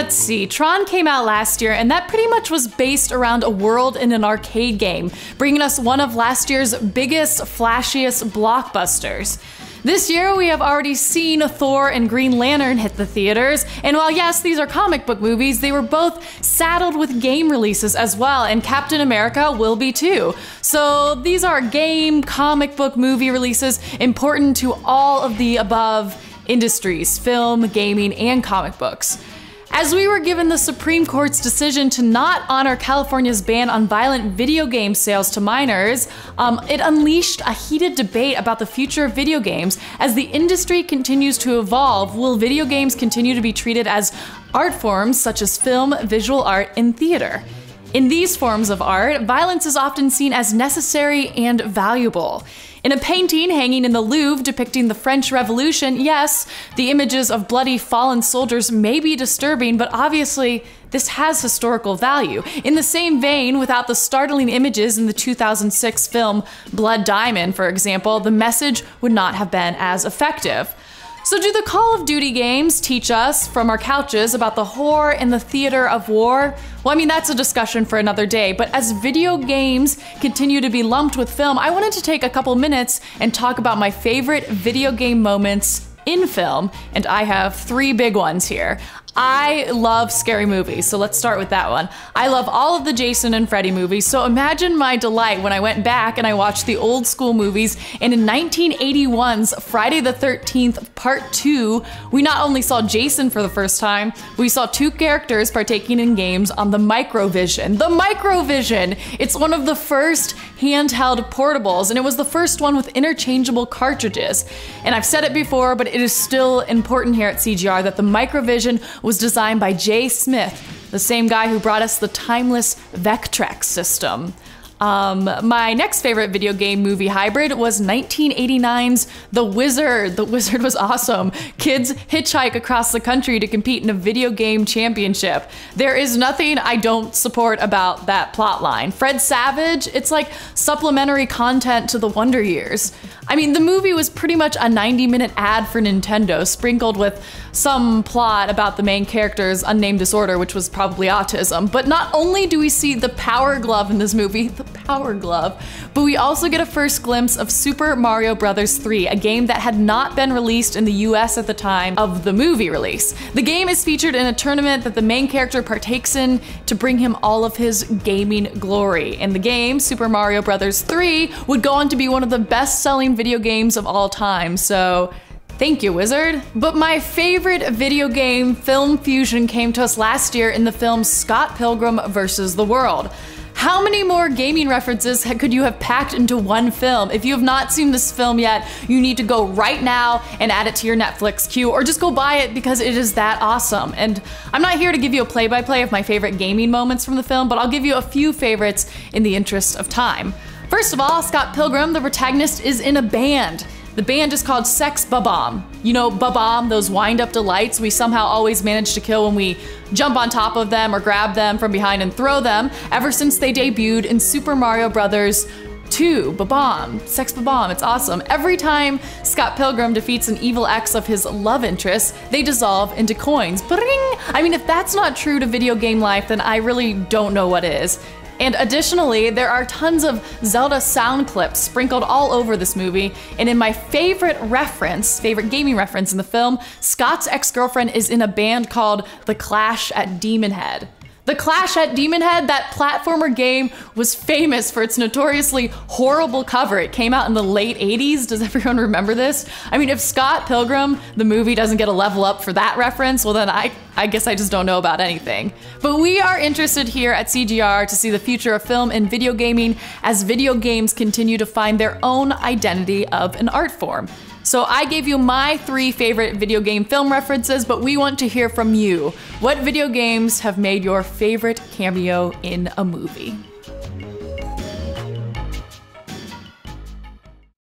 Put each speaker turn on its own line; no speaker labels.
Let's see, Tron came out last year, and that pretty much was based around a world in an arcade game, bringing us one of last year's biggest, flashiest blockbusters. This year, we have already seen Thor and Green Lantern hit the theaters, and while yes, these are comic book movies, they were both saddled with game releases as well, and Captain America will be too. So these are game, comic book movie releases important to all of the above industries: film, gaming, and comic books. As we were given the Supreme Court's decision to not honor California's ban on violent video game sales to minors, it unleashed a heated debate about the future of video games. As the industry continues to evolve, will video games continue to be treated as art forms such as film, visual art, and theater? In these forms of art, violence is often seen as necessary and valuable. In a painting hanging in the Louvre depicting the French Revolution, yes, the images of bloody fallen soldiers may be disturbing, but obviously this has historical value. In the same vein, without the startling images in the 2006 film Blood Diamond, for example, the message would not have been as effective. So do the Call of Duty games teach us from our couches about the horror and the theater of war? Well, I mean, that's a discussion for another day, but as video games continue to be lumped with film, I wanted to take a couple minutes and talk about my favorite video game moments in film, and I have 3 big ones here. I love scary movies, so let's start with that one. I love all of the Jason and Freddy movies, so imagine my delight when I went back and I watched the old school movies, and in 1981's Friday the 13th Part 2, we not only saw Jason for the first time, we saw 2 characters partaking in games on the Microvision. The Microvision! It's one of the first handheld portables, and it was the first one with interchangeable cartridges. And I've said it before, but it is still important here at CGR that the Microvision was designed by Jay Smith, the same guy who brought us the timeless Vectrex system. My next favorite video game movie hybrid was 1989's The Wizard. The Wizard was awesome. Kids hitchhike across the country to compete in a video game championship. There is nothing I don't support about that plotline. Fred Savage, it's like supplementary content to the Wonder Years. I mean, the movie was pretty much a 90-minute ad for Nintendo, sprinkled with some plot about the main character's unnamed disorder, which was probably autism. But not only do we see the Power Glove in this movie, the Power Glove, but we also get a first glimpse of Super Mario Bros. 3, a game that had not been released in the US at the time of the movie release. The game is featured in a tournament that the main character partakes in to bring him all of his gaming glory. In the game, Super Mario Bros. 3 would go on to be one of the best-selling video games of all time, so thank you, Wizard. But my favorite video game film fusion came to us last year in the film Scott Pilgrim vs. the World. How many more gaming references could you have packed into one film? If you have not seen this film yet, you need to go right now and add it to your Netflix queue, or just go buy it because it is that awesome. And I'm not here to give you a play-by-play of my favorite gaming moments from the film, but I'll give you a few favorites in the interest of time. First of all, Scott Pilgrim, the protagonist, is in a band. The band is called Sex Bob-omb. You know, Bob-omb, those wind-up delights we somehow always manage to kill when we jump on top of them or grab them from behind and throw them, ever since they debuted in Super Mario Bros. 2, Bob-omb, Sex Bob-omb, it's awesome. Every time Scott Pilgrim defeats an evil ex of his love interest, they dissolve into coins. Bring! I mean, if that's not true to video game life, then I really don't know what is. And additionally, there are tons of Zelda sound clips sprinkled all over this movie, and in my favorite gaming reference in the film, Scott's ex-girlfriend is in a band called The Clash at Demon Head. The Clash at Demon Head, that platformer game, was famous for its notoriously horrible cover. It came out in the late 80s. Does everyone remember this? I mean, if Scott Pilgrim, the movie, doesn't get a level up for that reference, well then I guess I just don't know about anything. But we are interested here at CGR to see the future of film and video gaming as video games continue to find their own identity of an art form. So I gave you my 3 favorite video game film references, but we want to hear from you. What video games have made your favorite cameo in a movie?